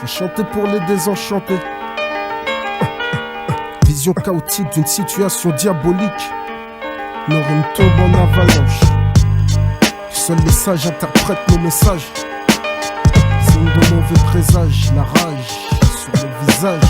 vais chanter pour les désenchantés. Vision chaotique d'une situation diabolique. Nos rimes tombent en avalanche. Seuls les sages interprètent nos messages. Signe de mauvais présages, la rage sur le visage.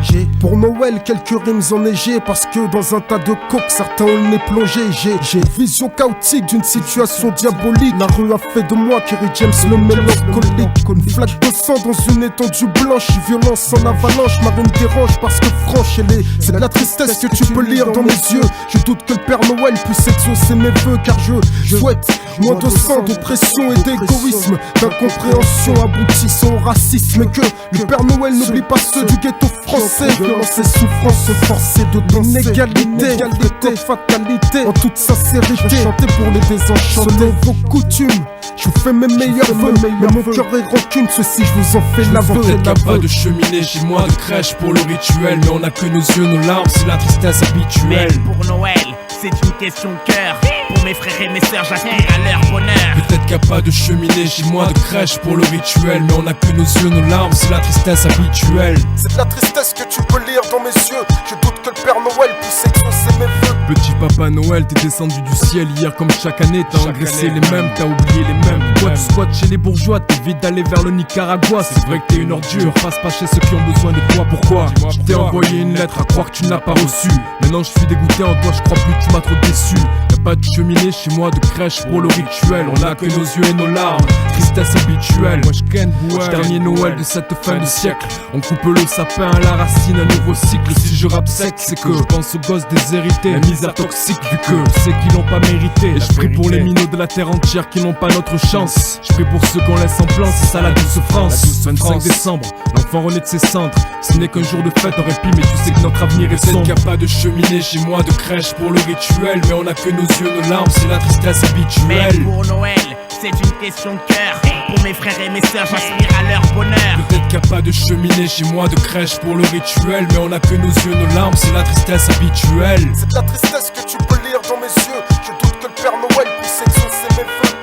J'ai pour Noël quelques rimes enneigées, parce que dans un tas de coques certains ont le nez plongé. J'ai vision chaotique d'une situation diabolique. La rue a fait de moi Kerry James le mélancolique. Une flaque de sang dans une étendue blanche. Violence en avalanche, ma rime dérange parce que franche c'est de la tristesse que tu peux lire dans mes yeux. Je doute que le Père Noël puisse exaucer mes vœux, car je souhaite moins de sang, d'oppression et d'égoïsme, d'incompréhension aboutissant au racisme. Et que le Père Noël n'oublie pas ceux du ghetto français. Violence et souffrance forcée de l'inégalité, égalité, fatalité. En toute sincérité, chanter pour les désenchantés. Selon vos coutumes, je vous fais mes meilleurs vœux. Mais mon cœur est rancune, ceci je vous en fais l'aveu. Peut-être qu'il n'y a pas de cheminée chez moi, de crèche pour le rituel. Mais on a que nos yeux, nos larmes, c'est la tristesse habituelle. Mais pour Noël, c'est une question de cœur. Pour mes frères et mes sœurs, j'aspire à leur bonheur. Peut-être qu'il n'y a pas de cheminée chez moi, de crèche pour le rituel. Mais on a que nos yeux, nos larmes, c'est la tristesse habituelle. C'est de la tristesse que tu peux lire dans mes yeux. Je doute que le Père Noël puisse exaucer mes vœux. Petit Papa Noël, t'es descendu du ciel hier comme chaque année. T'as engraissé les mêmes, t'as oublié les mêmes. Toi tu squattes chez les bourgeois, t'évites d'aller vers le Nicaragua. C'est vrai que t'es une ordure, passe pas chez ceux qui ont besoin de toi. Pourquoi? Je t'ai envoyé une lettre à croire que tu n'as pas reçu. Maintenant je suis dégoûté en toi, je crois plus que tu m'as trop déçu. Y'a pas de cheminée chez moi, de crèche pour le rituel. On a que nos yeux et nos larmes, tristesse habituelle. Moi je ken dernier Noël de cette fin de siècle. On coupe le sapin à la racine, un nouveau cycle. Si je rappe sec, c'est que je pense aux gosses déshérités, mise à toxique vu que je sais qu'ils l'ont pas mérité. Et je prie pour les minots de la terre entière qui n'ont pas notre chance. Je prie pour ceux qu'on laisse en plan, c'est ça la douce France. 25 décembre, l'enfant renaît de ses cendres. Ce n'est qu'un jour de fête en répit, mais tu sais que notre avenir est sombre. Peut-être qu'il n'y a pas de cheminée chez moi, de crèche pour le rituel. Mais on a que nos yeux, nos larmes, c'est la tristesse habituelle. Mais pour Noël, c'est une question de cœur. Pour mes frères et mes sœurs, j'aspire à leur bonheur. Peut-être qu'il n'y a pas de cheminée chez moi, de crèche pour le rituel. Mais on a que nos yeux, nos larmes, c'est la tristesse habituelle. C'est de la tristesse que tu peux lire dans mes yeux. Je doute que le Père Noël puisse exaucer mes vœux.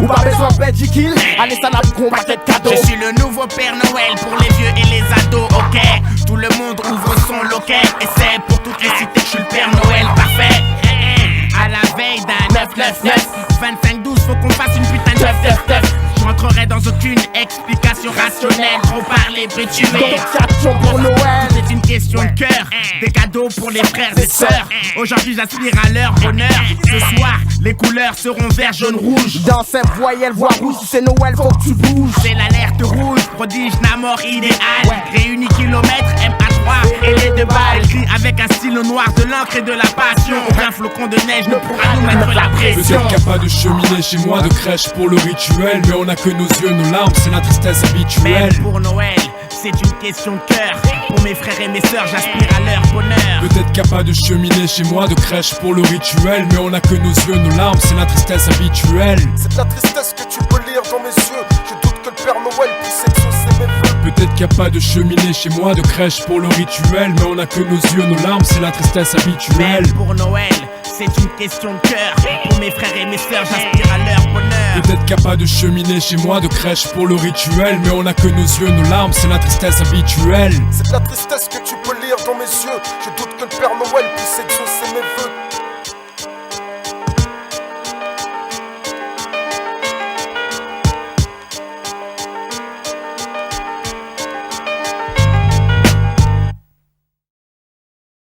Ou pas besoin de Benji Kill, allez ça n'a plus paquet de cadeaux. Je suis le nouveau Père Noël pour les vieux et les ados, ok. Tout le monde ouvre son loquet. Et c'est pour toutes les cités que je suis le Père Noël parfait. À la veille d'un 9-9-9 25-12, faut qu'on fasse une putain de 9-9-9. Je rentrerai dans aucune explication rationnelle. Trop parler, peut tuer. Donc pour Noël, c'est une question de cœur. Des cadeaux pour les frères et sœurs. Aujourd'hui j'aspire à leur bonheur. Ce soir, les couleurs seront vert, jaune, rouge. dans cette voyelle, voix rouge, si c'est Noël, faut que tu bouges. C'est l'alerte rouge, prodige, Namor idéal. Réunis kilomètres, MA3 et les deux balles. Écrit avec un stylo noir, de l'encre et de la passion. Aucun flocon de neige ne pourra nous mettre la pression. Peut-être qu'il n'y a pas de cheminée chez moi, de crèche pour le rituel. Mais on a que nos yeux, nos larmes, c'est la tristesse habituelle. Mais pour Noël, c'est une question de cœur. Pour mes frères et mes sœurs, j'aspire à leur bonheur. Peut-être qu'il n'y a pas de cheminée chez moi, de crèche pour le rituel. Mais on a que nos yeux, nos larmes, c'est la tristesse habituelle. C'est de la tristesse que tu peux lire dans mes yeux. Je doute que le Père Noël puisse exaucer mes vœux. Peut-être qu'il n'y a pas de cheminée chez moi, de crèche pour le rituel. Mais on a que nos yeux, nos larmes, c'est la tristesse habituelle. Mais pour Noël, c'est une question de cœur. Pour mes frères et mes sœurs, j'aspire à leur bonheur. Peut-être qu'il n'y a pas de cheminée chez moi, de crèche pour le rituel. Mais on a que nos yeux, nos larmes, c'est la tristesse habituelle. C'est de la tristesse que tu peux lire dans mes yeux. Je doute que le Père Noël puisse exaucer mes vœux.